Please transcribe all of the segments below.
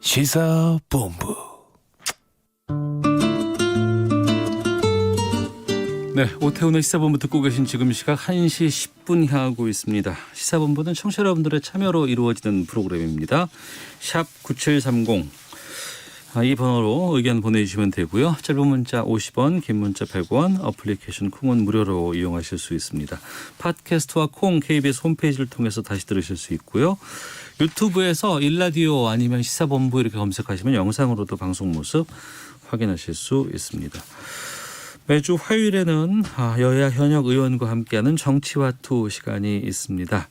시사본부. 네, 오태훈의 시사본부 듣고 계신 지금 시각 1시 10분 향하고 있습니다. 시사본부는 청취자 여러분들의 참여로 이루어지는 프로그램입니다. 샵 9730 이 번호로 의견 보내주시면 되고요. 짧은 문자 50원, 긴 문자 100원, 어플리케이션 콩은 무료로 이용하실 수 있습니다. 팟캐스트와 콩 KBS 홈페이지를 통해서 다시 들으실 수 있고요. 유튜브에서 일라디오 아니면 시사본부 이렇게 검색하시면 영상으로도 방송 모습 확인하실 수 있습니다. 매주 화요일에는 여야 현역 의원과 함께하는 정치화투 시간이 있습니다.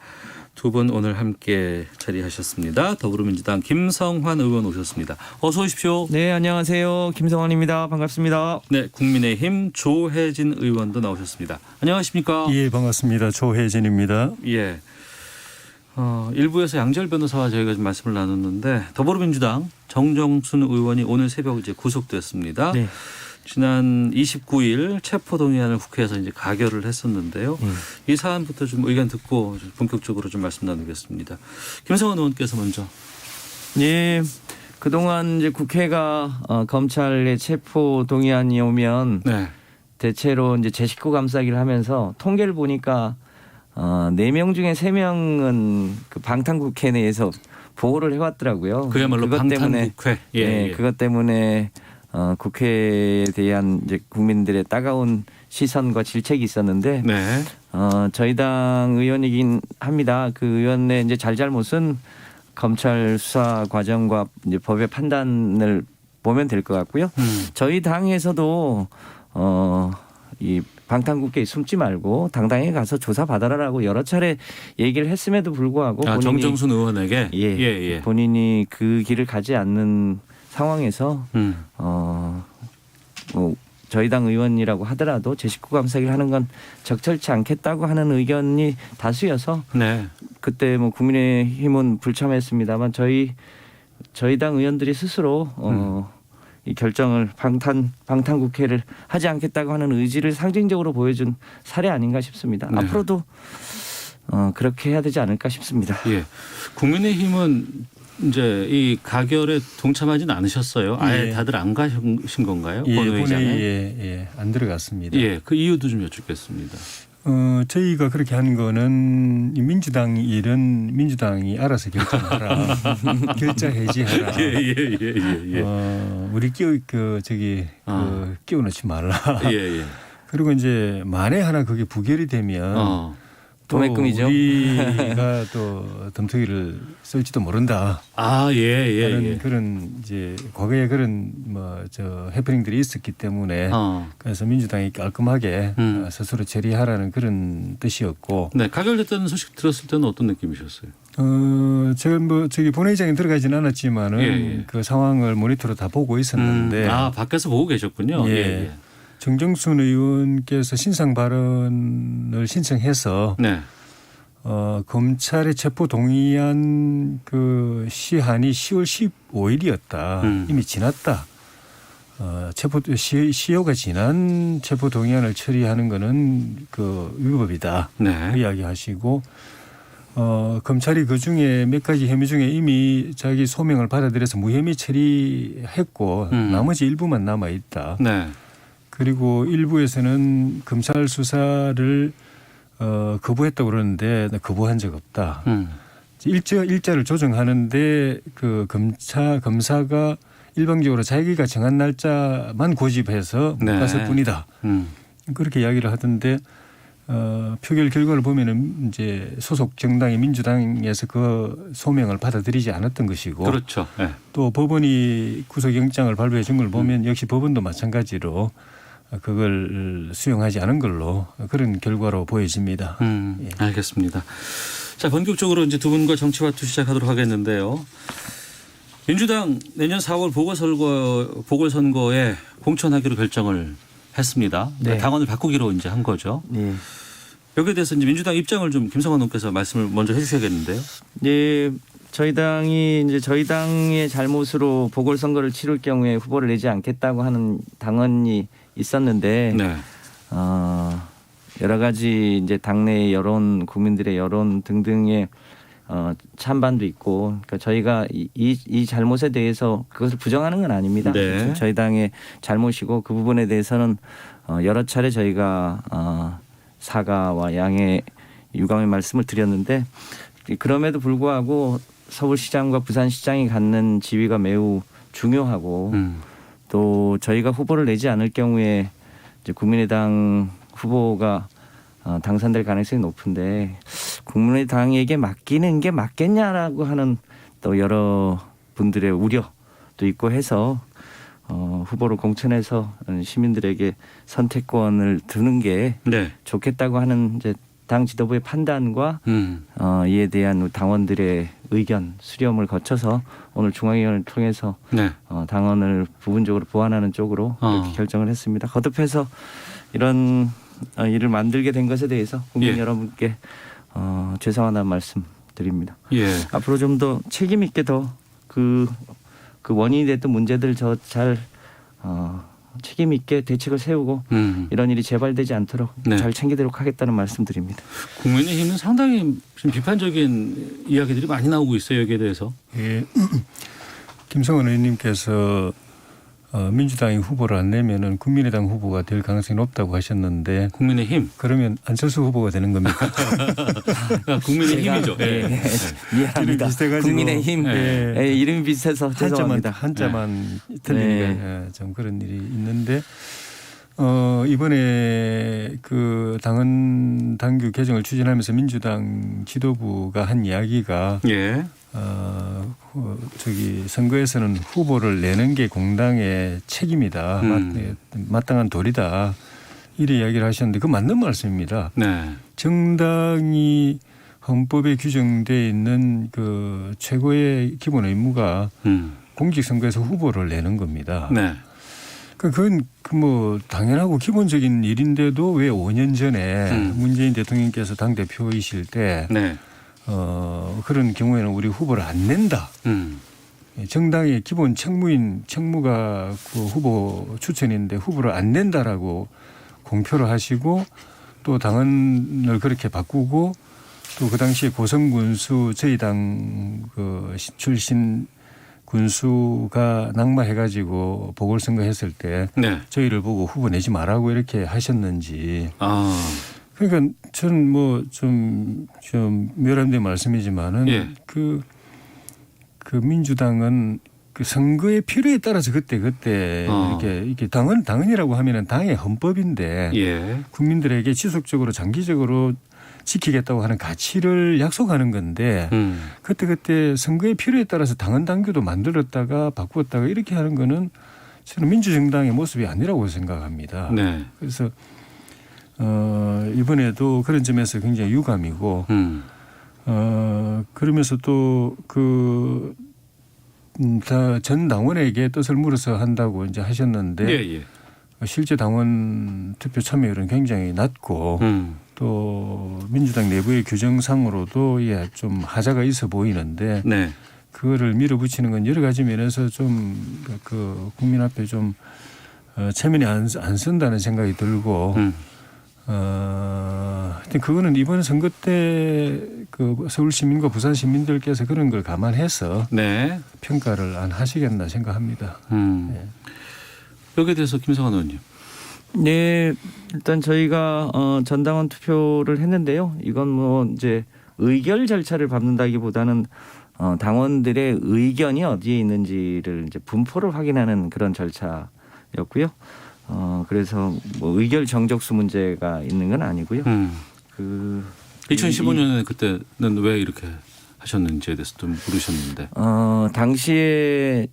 두 분 오늘 함께 자리하셨습니다. 더불어민주당 김성환 의원 오셨습니다. 어서 오십시오. 네, 안녕하세요. 김성환입니다. 반갑습니다. 네, 국민의힘 조혜진 의원도 나오셨습니다. 안녕하십니까? 예, 반갑습니다. 조혜진입니다. 예. 일부에서 양지열 변호사와 저희가 좀 말씀을 나눴는데 더불어민주당 정정순 의원이 오늘 새벽 이제 구속됐습니다. 네. 지난 29일 체포동의안을 국회에서 이제 가결을 했었는데요. 이 사안부터 좀 의견 듣고 본격적으로 좀 말씀 나누겠습니다. 김성환 의원께서 먼저. 예, 그동안 이제 국회가 검찰의 체포동의안이 오면 네. 대체로 이제 제 식구 감싸기를 하면서 통계를 보니까 4명 중에 3명은 그 방탄국회 내에서 보호를 해왔더라고요. 그야말로 방탄국회. 예. 그것 때문에 국회에 대한 이제 국민들의 따가운 시선과 질책이 있었는데, 네. 저희 당 의원이긴 합니다. 그 의원의 이제 잘잘못은 검찰 수사 과정과 이제 법의 판단을 보면 될 것 같고요. 저희 당에서도 이 방탄국회에 숨지 말고 당당히 가서 조사받아라라고 여러 차례 얘기를 했음에도 불구하고 본인이 정정순 의원에게 예. 본인이 그 길을 가지 않는 상황에서 뭐 저희 당 의원이라고 하더라도 제 식구 감싸기를 하는 건 적절치 않겠다고 하는 의견이 다수여서 네. 그때 뭐 국민의힘은 불참했습니다만 저희 당 의원들이 스스로 이 결정을 방탄국회를 하지 않겠다고 하는 의지를 상징적으로 보여준 사례 아닌가 싶습니다. 네. 앞으로도 그렇게 해야 되지 않을까 싶습니다. 예. 국민의힘은 이제 이 가결에 동참하지는 않으셨어요. 아예 다들 안 가신 건가요? 예, 본회의에 안 들어갔습니다. 예, 그 이유도 좀 여쭙겠습니다. 저희가 그렇게 한 거는 민주당 일은 민주당이 알아서 결정하라, 결자 해지하라. 예. 우리 끼워넣지 말라. 예. 그리고 이제 만에 하나 그게 부결이 되면. 도매금이죠. 우리가 또 덤터기를 쓸지도 모른다. 예. 그런 이제 과거에 그런 해프닝들이 있었기 때문에 그래서 민주당이 깔끔하게 스스로 처리하라는 그런 뜻이었고. 네, 가결됐다는 소식 들었을 때는 어떤 느낌이셨어요? 제가 저기 본회의장에 들어가지는 않았지만은 그 상황을 모니터로 다 보고 있었는데. 밖에서 보고 계셨군요. 예. 정정순 의원께서 신상 발언을 신청해서 네. 검찰의 체포 동의안 그 시한이 10월 15일이었다. 이미 지났다. 시효가 지난 체포 동의안을 처리하는 것은 그 위법이다. 네. 그 이야기하시고 검찰이 그 중에 몇 가지 혐의 중에 이미 자기 소명을 받아들여서 무혐의 처리했고 나머지 일부만 남아 있다. 네. 그리고 일부에서는 검찰 수사를 거부했다고 그러는데 거부한 적 없다. 일자를 조정하는데 그 검사가 일방적으로 자기가 정한 날짜만 고집해서 못 갔을 뿐이다. 그렇게 이야기를 하던데 표결 결과를 보면은 이제 소속 정당이 민주당에서 그 소명을 받아들이지 않았던 것이고, 그렇죠. 네. 또 법원이 구속영장을 발부해 준 걸 보면 역시 법원도 마찬가지로 그걸 수용하지 않은 걸로 그런 결과로 보여집니다. 예. 알겠습니다. 자, 본격적으로 이제 두 분과 정치화투 시작하도록 하겠는데요. 민주당 내년 4월 보궐선거에 공천하기로 결정을 했습니다. 네. 당원을 바꾸기로 이제 한 거죠. 네. 여기에 대해서 이제 민주당 입장을 좀 김성환 의원께서 말씀을 먼저 해주셔야겠는데요. 네. 저희 당의 잘못으로 보궐선거를 치를 경우에 후보를 내지 않겠다고 하는 당원이 있었는데 네. 여러 가지 이제 당내의 여론, 국민들의 여론 등등의 찬반도 있고, 그러니까 저희가 이 잘못에 대해서 그것을 부정하는 건 아닙니다. 네. 저희 당의 잘못이고 그 부분에 대해서는 여러 차례 저희가 사과와 양해 유감의 말씀을 드렸는데, 그럼에도 불구하고 서울시장과 부산시장이 갖는 지위가 매우 중요하고 또 저희가 후보를 내지 않을 경우에 이제 국민의당 후보가 당선될 가능성이 높은데 국민의당에게 맡기는 게 맞겠냐라고 하는 또 여러 분들의 우려도 있고 해서 후보를 공천해서 시민들에게 선택권을 두는 게 네. 좋겠다고 하는 이제 당 지도부의 판단과 이에 대한 당원들의 의견 수렴을 거쳐서 오늘 중앙위원회를 통해서 네. 당원을 부분적으로 보완하는 쪽으로 이렇게 결정을 했습니다. 거듭해서 이런 일을 만들게 된 것에 대해서 국민 예. 여러분께 죄송하다는 말씀 드립니다. 예. 앞으로 좀 더 책임 있게 더 그 원인이 됐던 문제들 잘 책임 있게 대책을 세우고 이런 일이 재발되지 않도록 네. 잘 챙기도록 하겠다는 말씀드립니다. 국민의힘은 상당히 좀 비판적인 이야기들이 많이 나오고 있어요. 여기에 대해서. 예. 김성원 의원님께서 민주당이 후보를 안 내면은 국민의당 후보가 될 가능성이 높다고 하셨는데 국민의힘. 그러면 안철수 후보가 되는 겁니까? 국민의힘이죠. 제가, 예. 네. 미안합니다. 이름이 비슷해가지고. 국민의힘 예. 이름이 비슷해서 죄송합니다. 한자만 틀리니까 좀 그런 일이 있는데 이번에 그 당헌 당규 개정을 추진하면서 민주당 지도부가 한 이야기가 예. 선거에서는 후보를 내는 게 공당의 책임이다. 마땅한 도리다. 이래 이야기를 하셨는데 그 맞는 말씀입니다. 네. 정당이 헌법에 규정되어 있는 그 최고의 기본 의무가 공직선거에서 후보를 내는 겁니다. 네. 그건 뭐 당연하고 기본적인 일인데도 왜 5년 전에 문재인 대통령께서 당 대표이실 때 네. 그런 경우에는 우리 후보를 안 낸다. 정당의 기본 책무가 그 후보 추천인데 후보를 안 낸다라고 공표를 하시고 또 당헌을 그렇게 바꾸고 또 그 당시에 고성군수 저희 당 그 출신 군수가 낙마해가지고 보궐선거 했을 때 네. 저희를 보고 후보 내지 말라고 이렇게 하셨는지. 아. 그러니까 저는 뭐 좀 멸함된 말씀이지만은 예. 그 민주당은 그 선거의 필요에 따라서 그때 이렇게 당헌이라고 하면은 당의 헌법인데 예. 국민들에게 지속적으로 장기적으로 지키겠다고 하는 가치를 약속하는 건데 그때 선거의 필요에 따라서 당헌 당규도 만들었다가 바꾸었다가 이렇게 하는 거는 저는 민주정당의 모습이 아니라고 생각합니다. 네. 그래서 이번에도 그런 점에서 굉장히 유감이고 그러면서 또 전 당원에게 뜻을 물어서 한다고 이제 하셨는데 예. 실제 당원 투표 참여율은 굉장히 낮고 또 민주당 내부의 규정상으로도 좀 하자가 있어 보이는데 네. 그거를 밀어붙이는 건 여러 가지 면에서 좀 그 국민 앞에 좀 체면이 안 쓴다는 생각이 들고 하여튼 그거는 이번 선거 때 그 서울 시민과 부산 시민들께서 그런 걸 감안해서 네. 평가를 안 하시겠나 생각합니다. 네. 여기에 대해서 김성환 의원님. 네, 일단 저희가 전당원 투표를 했는데요. 이건 뭐 이제 의결 절차를 밟는다기보다는 당원들의 의견이 어디에 있는지를 이제 분포를 확인하는 그런 절차였고요. 그래서 뭐 의결 정적수 문제가 있는 건 아니고요. 2015년에 그때는 왜 이렇게 하셨는지에 대해서 좀 물으셨는데. 당시에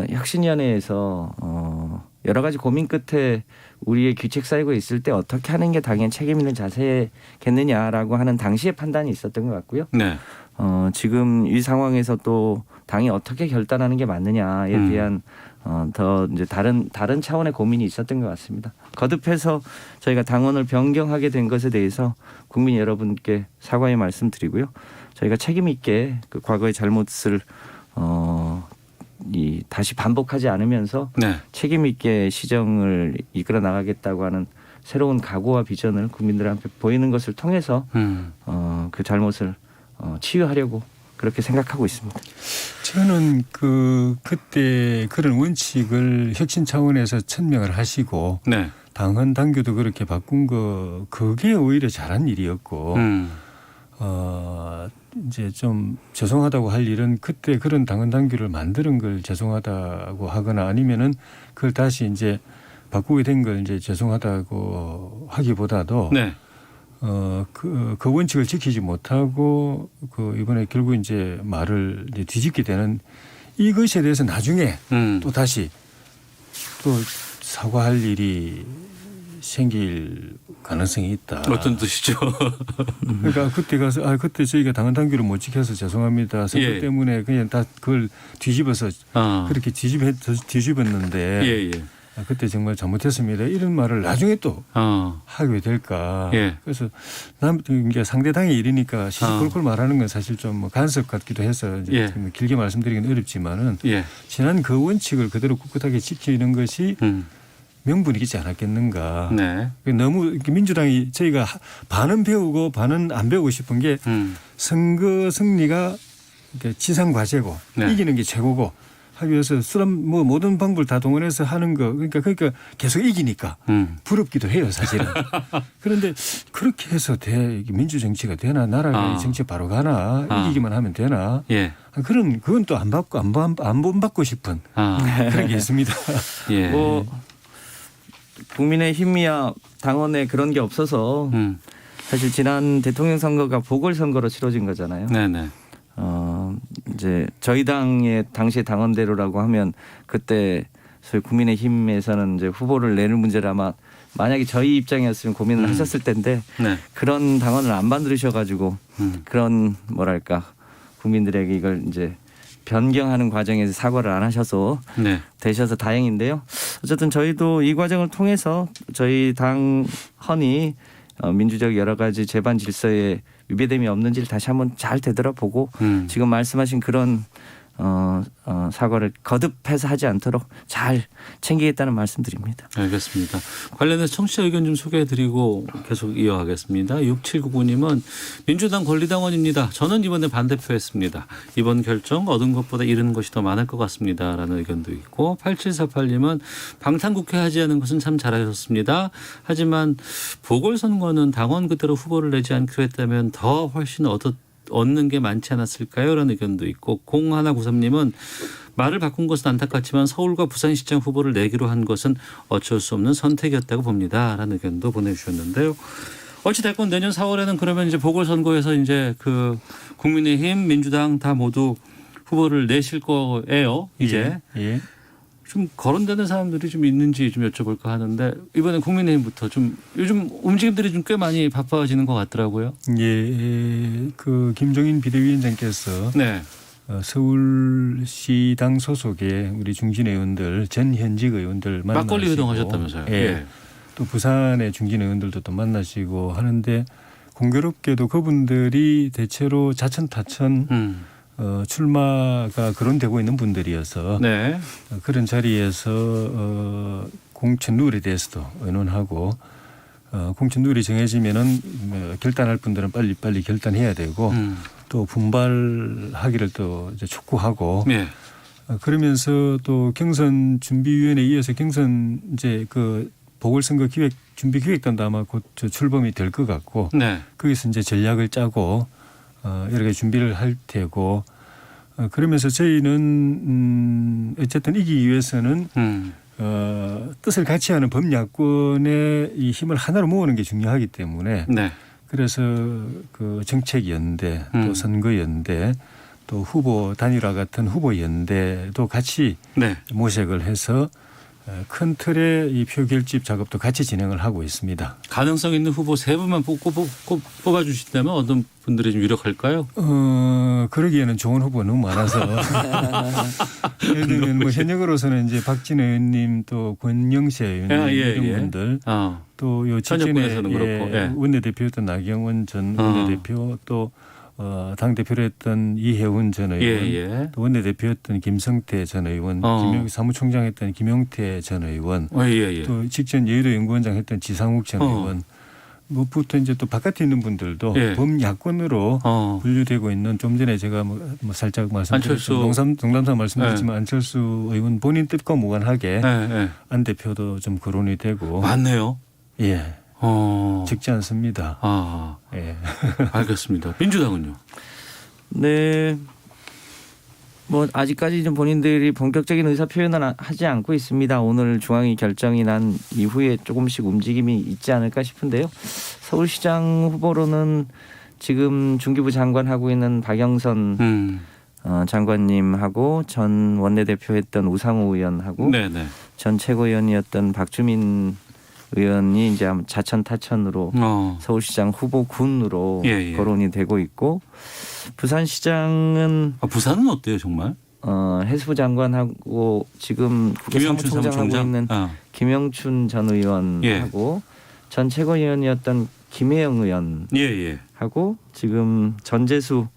혁신위원회에서 여러 가지 고민 끝에 우리의 규칙 쌓이고 있을 때 어떻게 하는 게 당연 책임 있는 자세겠느냐라고 하는 당시의 판단이 있었던 것 같고요. 네. 지금 이 상황에서 또 당이 어떻게 결단하는 게 맞느냐에 대한 더 이제 다른 차원의 고민이 있었던 것 같습니다. 거듭해서 저희가 당원을 변경하게 된 것에 대해서 국민 여러분께 사과의 말씀드리고요. 저희가 책임 있게 그 과거의 잘못을 다시 반복하지 않으면서 네. 책임 있게 시정을 이끌어 나가겠다고 하는 새로운 각오와 비전을 국민들한테 보이는 것을 통해서 그 잘못을 치유하려고 그렇게 생각하고 있습니다. 저는 그때 그런 원칙을 혁신 차원에서 천명을 하시고 네. 당헌 당규도 그렇게 바꾼 그게 오히려 잘한 일이었고 이제 좀 죄송하다고 할 일은 그때 그런 당헌 당규를 만드는 걸 죄송하다고 하거나 아니면은 그걸 다시 이제 바꾸게 된 걸 이제 죄송하다고 하기보다도 네. 그 원칙을 지키지 못하고 이번에 결국 이제 말을 이제 뒤집게 되는 이것에 대해서 나중에 또 다시 또 사과할 일이 생길 가능성이 있다. 어떤 뜻이죠? 그러니까 그때 가서 그때 저희가 당헌 당규를 못 지켜서 죄송합니다. 선거 예. 때문에 그냥 다 그걸 뒤집어서 그렇게 뒤집었는데 예. 그때 정말 잘못했습니다. 이런 말을 나중에 또 하게 될까. 예. 그래서 이게 상대당의 일이니까 시시콜콜 말하는 건 사실 좀 뭐 간섭 같기도 해서 이제 예. 길게 말씀드리기는 어렵지만은 예. 지난 그 원칙을 그대로 꿋꿋하게 지키는 것이 명분이 있지 않았겠는가. 네. 너무 민주당이 저희가 반은 배우고 반은 안 배우고 싶은 게 선거 승리가 지상 과제고 네. 이기는 게 최고고 하기 위해서 뭐 모든 방법을 다 동원해서 하는 거 그러니까 계속 이기니까 부럽기도 해요 사실은. 그런데 그렇게 해서 민주 정치가 되나 나라의 정치 바로 가나 이기기만 하면 되나. 예. 그건 또 안 받고 안 본받고 싶은 그런 게 있습니다. 예. 뭐 국민의힘이야 당원에 그런 게 없어서 사실 지난 대통령 선거가 보궐선거로 치러진 거잖아요. 네네. 이제 저희 당의 당시 당원대로라고 하면 그때 소위 국민의힘에서는 이제 후보를 내는 문제를 아마 만약에 저희 입장이었으면 고민을 하셨을 텐데 네. 그런 당원을 안 만들으셔가지고 그런 뭐랄까 국민들에게 이걸 이제 변경하는 과정에서 사과를 안 하셔서 네. 되셔서 다행인데요. 어쨌든 저희도 이 과정을 통해서 저희 당헌이 민주적 여러 가지 재반 질서에 위배됨이 없는지를 다시 한번 잘 되돌아보고 지금 말씀하신 그런 사과를 거듭해서 하지 않도록 잘 챙기겠다는 말씀드립니다. 알겠습니다. 관련해서 청취자 의견 좀 소개해드리고 계속 이어가겠습니다. 6799님은 민주당 권리당원입니다. 저는 이번에 반대표했습니다. 이번 결정 얻은 것보다 잃은 것이 더 많을 것 같습니다. 라는 의견도 있고 8748님은 방탄국회 하지 않은 것은 참 잘하셨습니다. 하지만 보궐선거는 당원 그대로 후보를 내지 않기로 했다면 더 훨씬 얻는 게 많지 않았을까요? 라는 의견도 있고 0193님은 말을 바꾼 것은 안타깝지만 서울과 부산시장 후보를 내기로 한 것은 어쩔 수 없는 선택이었다고 봅니다. 라는 의견도 보내주셨는데요. 어찌됐건 내년 4월에는 그러면 이제 보궐선거에서 이제 국민의힘, 민주당 다 모두 후보를 내실 거예요. 이제. 예. 좀 거론되는 사람들이 좀 있는지 좀 여쭤볼까 하는데 이번에 국민의힘부터 좀 요즘 움직임들이 좀 꽤 많이 바빠지는 것 같더라고요. 예, 김종인 비대위원장께서 네. 서울시당 소속의 우리 중진 의원들 전 현직 의원들 만나시고 막걸리 회동하셨다면서요. 예. 또 부산의 중진 의원들도 또 만나시고 하는데 공교롭게도 그분들이 대체로 자천타천 출마가 거론되고 있는 분들이어서 네. 그런 자리에서 공천 룰에 대해서도 의논하고 공천 룰이 정해지면은 결단할 분들은 빨리 결단해야 되고 또 분발하기를 또 이제 촉구하고 네. 그러면서 또 경선 준비위원회에 이어서 경선 이제 보궐선거 준비기획단도 아마 곧 출범이 될 것 같고 네. 거기서 이제 전략을 짜고 여러 가지 준비를 할 테고 그러면서 저희는 어쨌든 이기기 위해서는 뜻을 같이 하는 범야권의 이 힘을 하나로 모으는 게 중요하기 때문에 네. 그래서 정책연대 또 선거연대 또 후보 단일화 같은 후보연대도 같이 네. 모색을 해서 큰 틀의 이 표결집 작업도 같이 진행을 하고 있습니다. 가능성 있는 후보 3분만 뽑아주신다면 어떤 분들이 좀 유력할까요? 그러기에는 좋은 후보가 너무 많아서 예를 들면 뭐 현역으로서는 이제 박진 의원님 또 권영세 의원님 이런 분들 또 요 직전에 원내대표였던 나경원 전 원내대표 또 당대표로 했던 이혜훈 전 의원 또 원내대표였던 김성태 전 의원 사무총장 했던 김용태 전 의원 또 직전 여의도 연구원장 했던 지상욱 전 의원 무엇부터 이제 또 바깥에 있는 분들도 예. 범야권으로 분류되고 있는 좀 전에 제가 뭐 살짝 말씀드렸죠. 농담사 말씀드렸지만 안철수 의원 본인 뜻과 무관하게 안 대표도 좀 거론이 되고 맞네요. 예. 적지 않습니다. 예. 알겠습니다. 민주당은요? 네. 뭐 아직까지 좀 본인들이 본격적인 의사 표현을 하지 않고 있습니다. 오늘 중앙위 결정이 난 이후에 조금씩 움직임이 있지 않을까 싶은데요. 서울시장 후보로는 지금 중기부 장관 하고 있는 박영선 장관님하고 전 원내대표했던 우상호 의원하고 네네. 전 최고위원이었던 박주민 의원이 이제 자천 타천으로 서울시장 후보군으로 거론이 되고 있고 부산시장은 부산은 어때요 정말? 해수부 장관하고 지금 국회 사무총장하고 있는 김영춘 전 의원하고 전 최고위원이었던 김혜영 의원하고 지금 전재수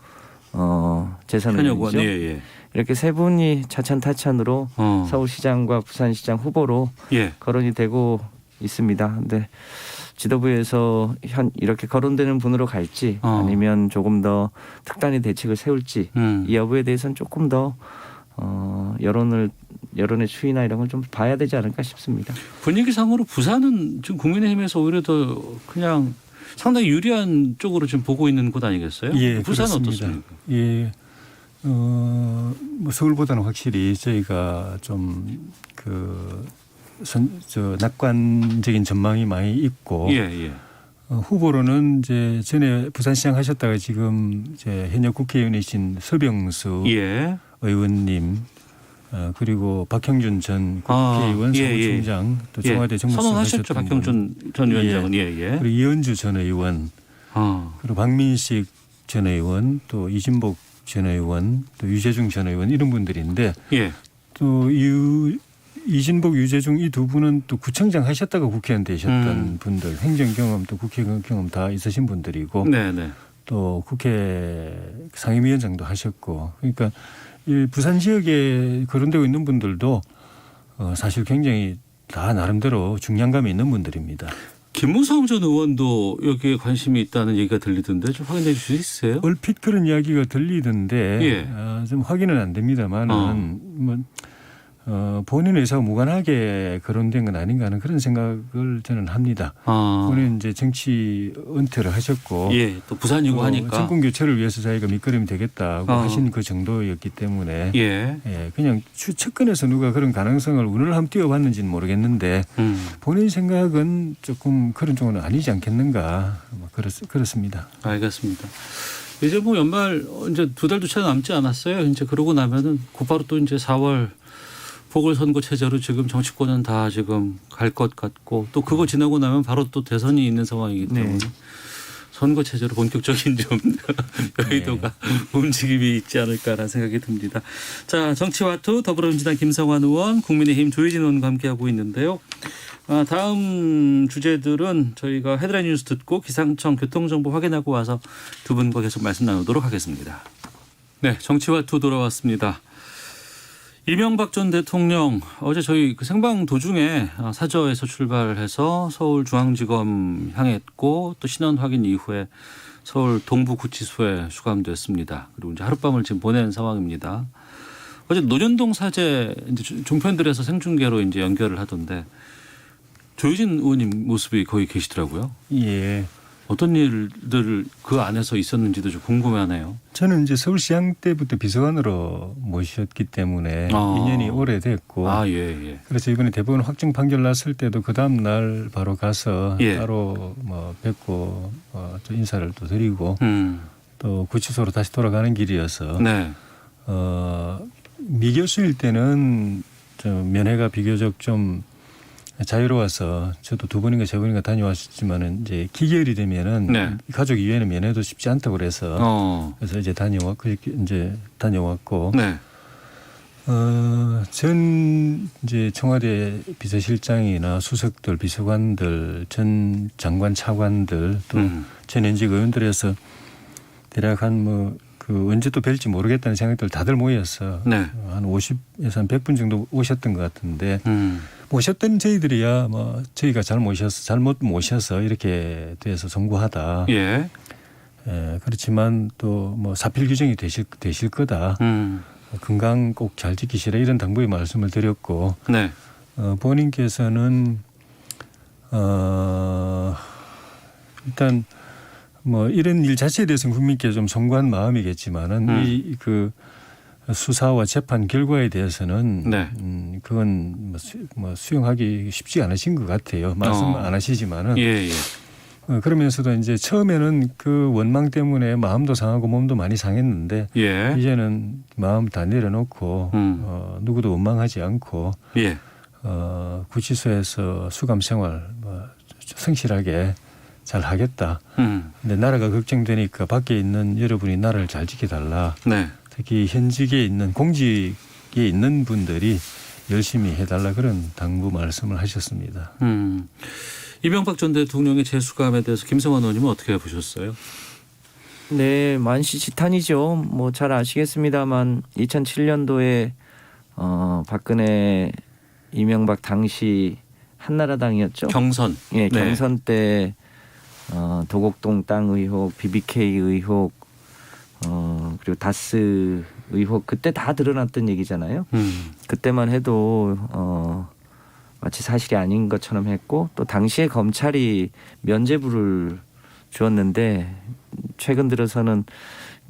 재선 의원이죠. 이렇게 세 분이 자천 타천으로 서울시장과 부산시장 후보로 거론이 되고 있습니다. 근데 지도부에서 이렇게 거론되는 분으로 갈지 아니면 조금 더 특단의 대책을 세울지 이 여부에 대해서는 조금 더 여론의 추이나 이런 걸 좀 봐야 되지 않을까 싶습니다. 분위기상으로 부산은 지금 국민의힘에서 오히려 더 그냥 상당히 유리한 쪽으로 지금 보고 있는 곳 아니겠어요? 예, 부산은 그렇습니다. 어떻습니까? 예, 뭐 서울보다는 확실히 저희가 좀 낙관적인 전망이 많이 있고 후보로는 이제 전에 부산시장 하셨다가 지금 이제 현역 국회의원이신 서병수 의원님 그리고 박형준 전 국회의원 사무총장 또 청와대 정무수석 선언하셨죠. 박형준 전 위원장은 그리고 이현주 전 의원 그리고 박민식 전 의원 또 이진복 전 의원 또 유재중 전 의원 이런 분들인데 또 이진복, 유재중 이 두 분은 또 구청장 하셨다가 국회의원 되셨던 분들, 행정 경험 또 국회 경험 다 있으신 분들이고 또 국회 상임위원장도 하셨고 그러니까 이 부산 지역에 거론되고 있는 분들도 사실 굉장히 다 나름대로 중량감이 있는 분들입니다. 김무성 전 의원도 여기에 관심이 있다는 얘기가 들리던데 좀 확인해 주실 수 있어요? 얼핏 그런 이야기가 들리던데 좀 확인은 안 됩니다만은 뭐 본인 의사가 무관하게 거론된 건 아닌가 하는 그런 생각을 저는 합니다. 본인 이제 정치 은퇴를 하셨고 또 부산이고 하니까 정권 교체를 위해서 자기가 밑거름이 되겠다고 하신 그 정도였기 때문에 그냥 측근에서 누가 그런 가능성을 운을 한번 띄워봤는지는 모르겠는데 본인 생각은 조금 그런 쪽은 아니지 않겠는가 그렇습니다. 알겠습니다. 이제 뭐 연말 이제 2달도 채 남지 않았어요. 이제 그러고 나면은 곧바로 또 이제 4월 보궐선거 체제로 지금 정치권은 다 지금 갈 것 같고 또 그거 지나고 나면 바로 또 대선이 있는 상황이기 때문에 선거 체제로 본격적인 좀 여의도가 움직임이 있지 않을까라는 생각이 듭니다. 자, 정치와투 더불어민주당 김성환 의원, 국민의힘 조혜진 의원과 함께하고 있는데요. 다음 주제들은 저희가 헤드라인 뉴스 듣고 기상청 교통정보 확인하고 와서 두 분과 계속 말씀 나누도록 하겠습니다. 네, 정치와투 돌아왔습니다. 이명박 전 대통령 어제 저희 그 생방 도중에 사저에서 출발해서 서울중앙지검 향했고 또 신원 확인 이후에 서울 동부구치소에 수감됐습니다. 그리고 이제 하룻밤을 지금 보낸 상황입니다. 어제 노년동 사제 이제 종편들에서 생중계로 이제 연결을 하던데 조혜진 의원님 모습이 거기 계시더라고요. 예. 어떤 일들 그 안에서 있었는지도 좀 궁금하네요. 저는 이제 서울시장 때부터 비서관으로 모셨기 때문에 인연이 오래됐고 그래서 이번에 대법원 확정 판결 났을 때도 그 다음 날 바로 가서 따로 뭐 뵙고 또 인사를 또 드리고 또 구치소로 다시 돌아가는 길이어서 미 교수일 때는 좀 면회가 비교적 좀 자유로워서 저도 2번인가 3번인가 다녀왔지만은 이제 기결이 되면은 가족 이외에는 면회도 쉽지 않다고 그래서 이제 다녀왔고 전 이제 청와대 비서실장이나 수석들, 비서관들, 전 장관 차관들 또 전 현직 의원들에서 대략 한 언제 또 뵐지 모르겠다는 생각들 다들 모여서 한 50에서 한 100분 정도 오셨던 것 같은데 모셨던 저희들이야 뭐 저희가 잘못 모셔서 이렇게 돼서 송구하다. 예. 예, 그렇지만 또 뭐 사필 규정이 되실 거다. 건강 꼭 잘 지키시라 이런 당부의 말씀을 드렸고 네. 본인께서는 일단 뭐 이런 일 자체에 대해서는 국민께 좀 송구한 마음이겠지만은 이 그 수사와 재판 결과에 대해서는 네. 그건 뭐 수용하기 쉽지 않으신 것 같아요. 말씀 안 하시지만은. 예. 그러면서도 이제 처음에는 그 원망 때문에 마음도 상하고 몸도 많이 상했는데 예. 이제는 마음 다 내려놓고 누구도 원망하지 않고 예. 구치소에서 수감 생활 성실하게 잘 하겠다. 근데 나라가 걱정되니까 밖에 있는 여러분이 나라를 잘 지켜달라. 네. 특히 현직에 있는 공직에 있는 분들이 열심히 해달라 그런 당부 말씀을 하셨습니다. 이명박 전 대통령의 재수감에 대해서 김성환 의원님은 어떻게 보셨어요? 네, 만시지탄이죠. 뭐 잘 아시겠습니다만 2007년도에 박근혜 이명박 당시 한나라당이었죠. 경선. 예, 네. 경선 때 도곡동 땅 의혹, BBK 의혹, 그리고 다스 의혹 그때 다 드러났던 얘기잖아요. 그때만 해도 마치 사실이 아닌 것처럼 했고 또 당시에 검찰이 면죄부를 주었는데 최근 들어서는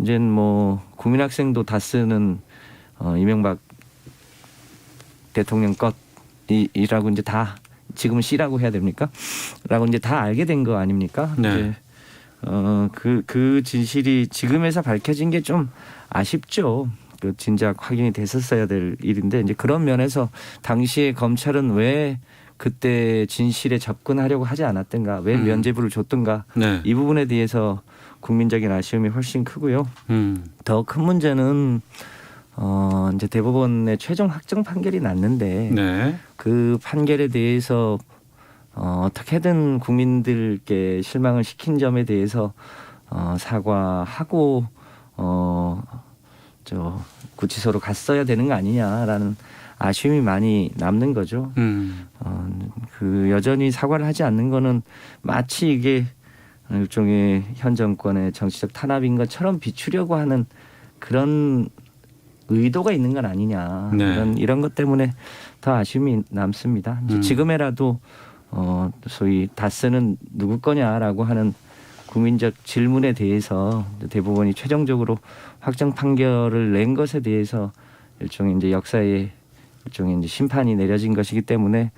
이제는 뭐 국민학생도 다스는 이명박 대통령 것이라고 이제 다 지금은 C라고 해야 됩니까? 라고 이제 다 알게 된 거 아닙니까? 네. 이제 그 진실이 지금에서 밝혀진 게 좀 아쉽죠. 그 진작 확인이 됐었어야 될 일인데 이제 그런 면에서 당시에 검찰은 왜 그때 진실에 접근하려고 하지 않았던가, 왜 면죄부를 줬던가 네. 이 부분에 대해서 국민적인 아쉬움이 훨씬 크고요. 더 큰 문제는 이제 대법원의 최종 확정 판결이 났는데 네. 그 판결에 대해서 어떻게든 국민들께 실망을 시킨 점에 대해서 사과하고 구치소로 갔어야 되는 거 아니냐라는 아쉬움이 많이 남는 거죠. 그 여전히 사과를 하지 않는 거는 마치 이게 일종의 현 정권의 정치적 탄압인 것처럼 비추려고 하는 그런 의도가 있는 건 아니냐. 네. 이런 것 때문에 더 아쉬움이 남습니다. 이제 지금에라도 소위 다스는 누구 거냐라고 하는 국민적 질문에 대해서 대법원이 최종적으로 확정 판결을 낸 것에 대해서 일종의 이제 역사의 일종의 이제 심판이 내려진 것이기 때문에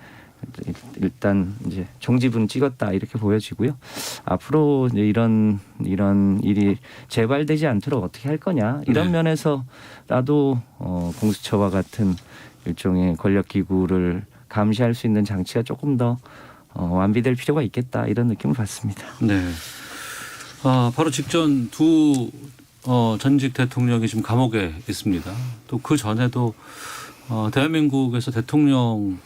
일단 이제 종지부는 찍었다 이렇게 보여지고요. 앞으로 이제 이런 일이 재발되지 않도록 어떻게 할 거냐 이런 네. 면에서라도 공수처와 같은 일종의 권력 기구를 감시할 수 있는 장치가 조금 더 완비될 필요가 있겠다 이런 느낌을 받습니다. 네. 바로 직전 두 전직 대통령이 지금 감옥에 있습니다. 또 그 전에도 대한민국에서 대통령들이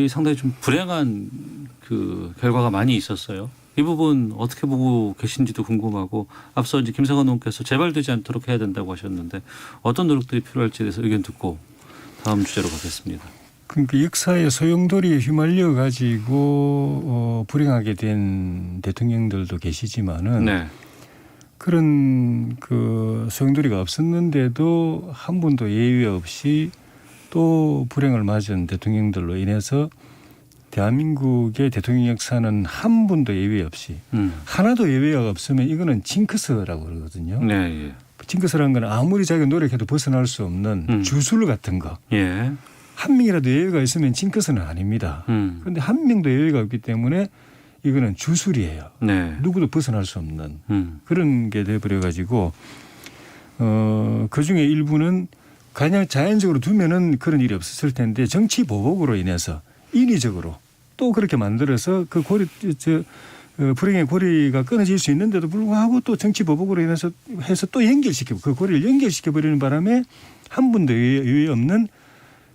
상당히 좀 불행한 그 결과가 많이 있었어요. 이 부분 어떻게 보고 계신지도 궁금하고 앞서 이제 김성환 의원께서 재발되지 않도록 해야 된다고 하셨는데 어떤 노력들이 필요할지에 대해서 의견 듣고 다음 주제로 가겠습니다. 그러니까 역사의 소용돌이에 휘말려 가지고 불행하게 된 대통령들도 계시지만은 네. 그런 그 소용돌이가 없었는데도 한 분도 예외 없이 또 불행을 맞은 대통령들로 인해서 대한민국의 대통령 역사는 한 분도 예외 없이 하나도 예외가 없으면 이거는 징크스라고 그러거든요. 네. 예. 징크스라는 건 아무리 자기가 노력해도 벗어날 수 없는 주술 같은 거. 예. 한 명이라도 예외가 있으면 징크스는 아닙니다. 그런데 한 명도 예외가 없기 때문에 이거는 주술이에요. 네. 누구도 벗어날 수 없는 그런 게 돼버려 가지고 그중에 일부는 그냥 자연적으로 두면은 그런 일이 없었을 텐데 정치 보복으로 인해서 인위적으로 또 그렇게 만들어서 그 불행의 고리가 끊어질 수 있는데도 불구하고 또 정치 보복으로 인해서 해서 또 연결시키고 그 고리를 연결시켜 버리는 바람에 한 분도 예외 없는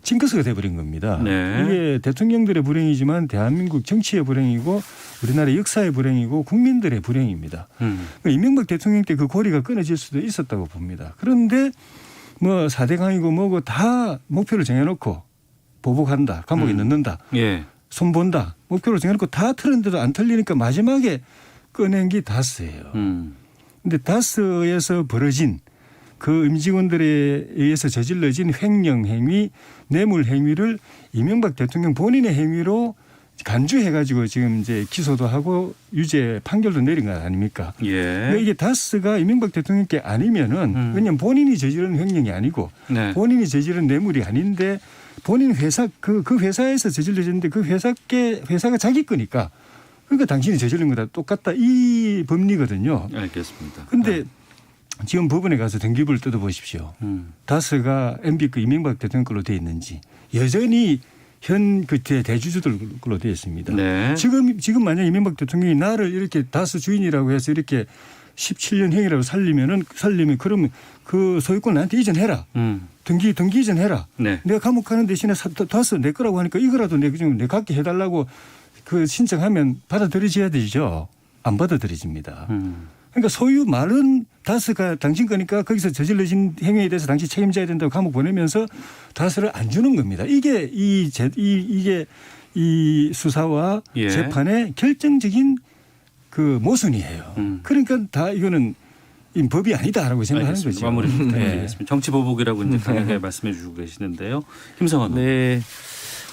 징크스가 돼버린 겁니다. 네. 이게 대통령들의 불행이지만 대한민국 정치의 불행이고 우리나라 역사의 불행이고 국민들의 불행입니다. 그러니까 이명박 대통령 때 그 고리가 끊어질 수도 있었다고 봅니다. 그런데 뭐 4대 강이고 뭐고 다 목표를 정해놓고 보복한다, 감옥에 넣는다, 예. 손본다 목표로 정해놓고 다 틀었는데도 안 틀리니까 마지막에 꺼낸 게 다스예요. 근데 다스에서 벌어진 그 임직원들에 의해서 저질러진 횡령 행위, 뇌물 행위를 이명박 대통령 본인의 행위로 간주해가지고 지금 이제 기소도 하고 유죄 판결도 내린 거 아닙니까? 예. 근데 이게 다스가 이명박 대통령께 아니면은 왜냐면 본인이 저지른 횡령이 아니고 네. 본인이 저지른 뇌물이 아닌데 본인 회사 그 회사에서 저질러졌는데 그 회사가 자기 거니까 그러니까 당신이 저지른 거다 똑같다 이 법리거든요. 알겠습니다. 근데 지금 법원에 가서 등기부를 뜯어보십시오. 다스가 MB 그 이명박 대통령 걸로 돼 있는지 여전히 현 그 대주주들 걸로 되어 있습니다. 네. 지금 만약 이명박 대통령이 나를 이렇게 다스 주인이라고 해서 이렇게 17년 형이라고 살리면 그러면 그 소유권 나한테 이전해라. 등기 이전해라. 네. 내가 감옥 가는 대신에 다스 내 거라고 하니까 이거라도 내 갖게 해달라고 그 신청하면 받아들여져야 되죠. 안 받아들여집니다. 그러니까 소유 말은 다스가 당신 거니까 거기서 저질러진 행위에 대해서 당신 책임져야 된다고 감옥 보내면서 다스를 안 주는 겁니다. 이게 이게 이 수사와 예. 재판의 결정적인 그 모순이에요. 그러니까 다 이거는 이 법이 아니다라고 생각하는 알겠습니다. 거죠. 마무리 좀 네. 부탁드리겠습니다. 정치 보복이라고 이제 강하게 말씀해 주고 계시는데요. 김성환 의원. 네.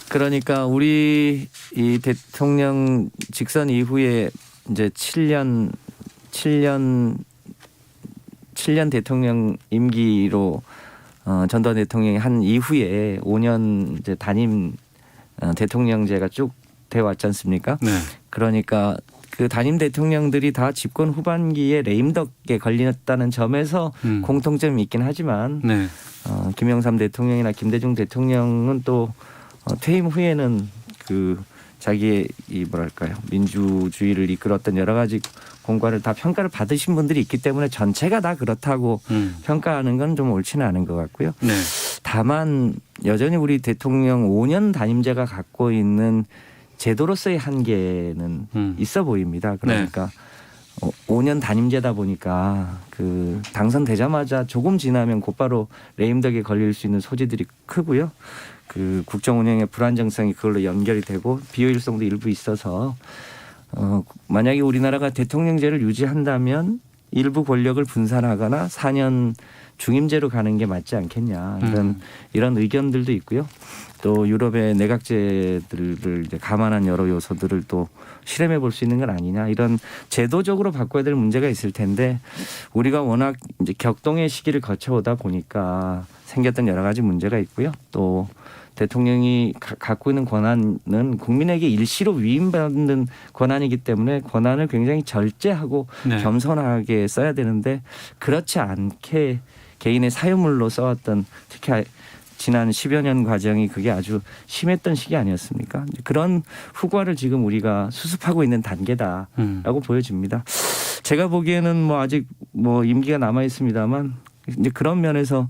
그러니까 우리 이 대통령 직선 이후에 이제 7년 대통령 임기로 전두환 대통령이 한 이후에 5년 이제 단임 대통령제가 쭉 돼 왔지 않습니까? 네. 그러니까 그 단임 대통령들이 다 집권 후반기에 레임덕에 걸렸다는 점에서 공통점이 있긴 하지만 네. 김영삼 대통령이나 김대중 대통령은 또 퇴임 후에는 그 자기의 이 뭐랄까요 민주주의를 이끌었던 여러 가지 공과를 다 평가를 받으신 분들이 있기 때문에 전체가 다 그렇다고 평가하는 건 좀 옳지는 않은 것 같고요. 네. 다만 여전히 우리 대통령 5년 단임제가 갖고 있는 제도로서의 한계는 있어 보입니다. 그러니까 5년 단임제다 보니까 그 당선되자마자 조금 지나면 곧바로 레임덕에 걸릴 수 있는 소지들이 크고요. 그 국정 운영의 불안정성이 그걸로 연결이 되고 비효율성도 일부 있어서 만약에 우리나라가 대통령제를 유지한다면 일부 권력을 분산하거나 4년 중임제로 가는 게 맞지 않겠냐 이런 의견들도 있고요. 또 유럽의 내각제들을 이제 감안한 여러 요소들을 또 실험해 볼 수 있는 건 아니냐 이런 제도적으로 바꿔야 될 문제가 있을 텐데 우리가 워낙 이제 격동의 시기를 거쳐오다 보니까 생겼던 여러 가지 문제가 있고요. 또 대통령이 갖고 있는 권한은 국민에게 일시로 위임받는 권한이기 때문에 권한을 굉장히 절제하고 네. 겸손하게 써야 되는데 그렇지 않게 개인의 사유물로 써왔던 특히 지난 10여 년 과정이 그게 아주 심했던 시기 아니었습니까? 그런 후과를 지금 우리가 수습하고 있는 단계다라고 보여집니다. 제가 보기에는 뭐 아직 뭐 임기가 남아 있습니다만 이제 그런 면에서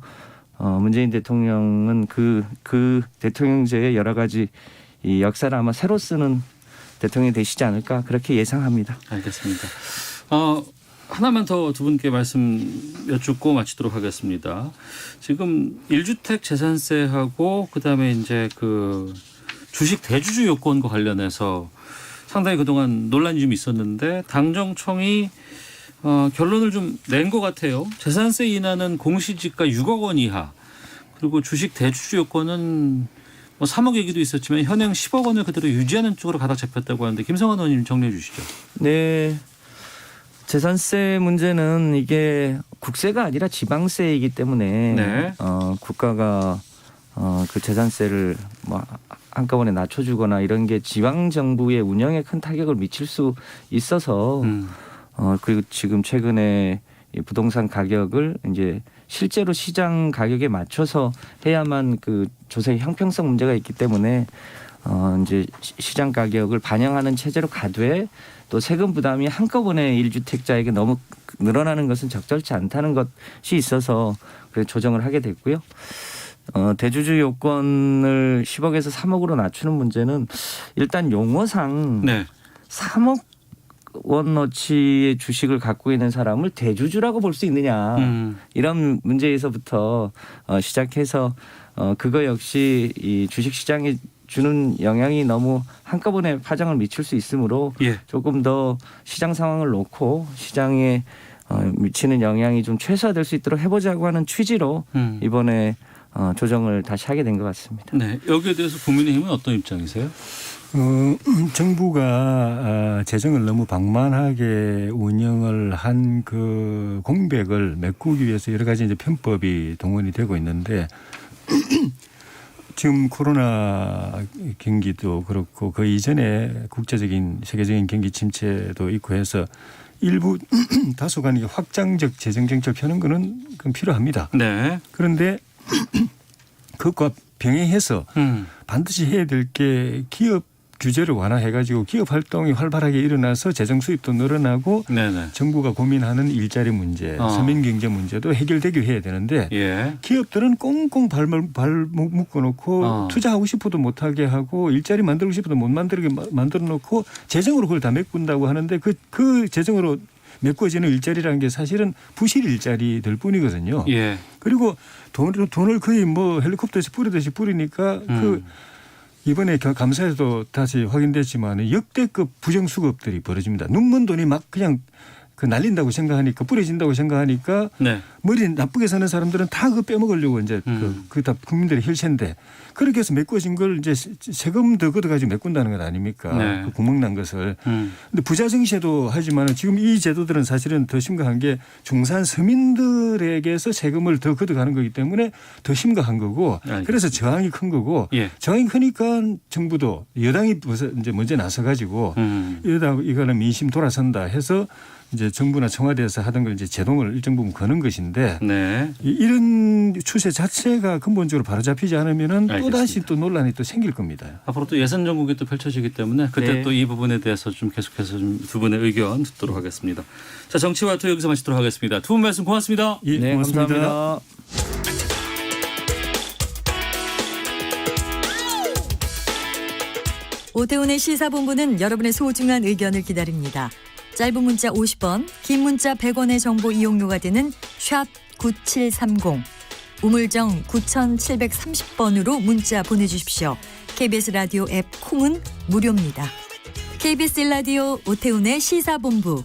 문재인 대통령은 그 대통령제의 여러 가지 이 역사를 아마 새로 쓰는 대통령이 되시지 않을까 그렇게 예상합니다. 알겠습니다. 하나만 더 두 분께 말씀 여쭙고 마치도록 하겠습니다. 지금 1주택 재산세하고 그다음에 이제 그 주식 대주주 요건과 관련해서 상당히 그동안 논란이 좀 있었는데 당정청이 결론을 좀 낸 것 같아요. 재산세 인하는 공시지가 6억 원 이하 그리고 주식 대주주 요건은 뭐 3억 얘기도 있었지만 현행 10억 원을 그대로 유지하는 쪽으로 가닥 잡혔다고 하는데 김성환 의원님 정리해 주시죠. 네. 재산세 문제는 이게 국세가 아니라 지방세이기 때문에 네. 국가가 그 재산세를 뭐 한꺼번에 낮춰주거나 이런 게 지방 정부의 운영에 큰 타격을 미칠 수 있어서 그리고 지금 최근에 이 부동산 가격을 이제 실제로 시장 가격에 맞춰서 해야만 그 조세의 형평성 문제가 있기 때문에 이제 시장 가격을 반영하는 체제로 가되 또 세금 부담이 한꺼번에 1주택자에게 너무 늘어나는 것은 적절치 않다는 것이 있어서 그래서 조정을 하게 됐고요. 대주주 요건을 10억에서 3억으로 낮추는 문제는 일단 용어상 네. 3억 원어치의 주식을 갖고 있는 사람을 대주주라고 볼 수 있느냐 이런 문제에서부터 시작해서 그거 역시 이 주식시장에 주는 영향이 너무 한꺼번에 파장을 미칠 수 있으므로 예. 조금 더 시장 상황을 놓고 시장에 미치는 영향이 좀 최소화될 수 있도록 해보자고 하는 취지로 이번에 조정을 다시 하게 된 것 같습니다. 네, 여기에 대해서 국민의힘은 어떤 입장이세요? 정부가 재정을 너무 방만하게 운영을 한 그 공백을 메꾸기 위해서 여러 가지 이제 편법이 동원이 되고 있는데 지금 코로나 경기도 그렇고 그 이전에 국제적인 세계적인 경기 침체도 있고 해서 일부 다소간 확장적 재정 정책을 펴는 거는 그건 필요합니다. 네. 그런데 그것과 병행해서 반드시 해야 될 게 기업 규제를 완화해가지고 기업 활동이 활발하게 일어나서 재정 수입도 늘어나고 네네. 정부가 고민하는 일자리 문제, 서민 경제 문제도 해결되게 해야 되는데 예. 기업들은 꽁꽁 발목 묶어놓고 투자하고 싶어도 못하게 하고 일자리 만들고 싶어도 못 만들게 만들어놓고 재정으로 그걸 다 메꾼다고 하는데 그 재정으로 메꿔지는 일자리라는 게 사실은 부실 일자리들 뿐이거든요. 예. 그리고 돈을 거의 뭐 헬리콥터에서 뿌리듯이 뿌리니까 이번에 감사에도 다시 확인됐지만 역대급 부정수급들이 벌어집니다. 눈먼 돈이 막 그냥 날린다고 생각하니까 뿌려진다고 생각하니까 네. 머리 나쁘게 사는 사람들은 다 그거 빼먹으려고 이제 그 다 국민들의 혈세인데 그렇게 해서 메꿔진 걸 이제 세금 더 걷어가지고 메꾼다는 것 아닙니까? 네. 그 구멍 난 것을. 근데 부자 정시도 하지만 지금 이 제도들은 사실은 더 심각한 게 중산 서민들에게서 세금을 더 걷어가는 거기 때문에 더 심각한 거고 알겠습니다. 그래서 저항이 큰 거고 예. 저항이 크니까 정부도 여당이 이제 먼저 나서 가지고 이러다 이거는 민심 돌아선다 해서 이제 정부나 청와대에서 하던 걸 이제 제동을 일정 부분 거는 것인데 네. 이런 추세 자체가 근본적으로 바로잡히지 않으면은 또 다시 또 논란이 또 생길 겁니다. 앞으로 또 예산 전국이 또 펼쳐지기 때문에 그때 네. 또 이 부분에 대해서 좀 계속해서 좀 두 분의 의견 듣도록 하겠습니다. 자, 정치와투 여기서 마치도록 하겠습니다. 두 분 말씀 고맙습니다. 예, 네, 고맙습니다. 감사합니다. 오태훈의 시사본부는 여러분의 소중한 의견을 기다립니다. 짧은 문자 50원, 긴 문자 100원의 정보 이용료가 되는 샵 9730, 우물정 9730번으로 문자 보내주십시오. KBS 라디오 앱 콩은 무료입니다. KBS 라디오 오태훈의 시사본부.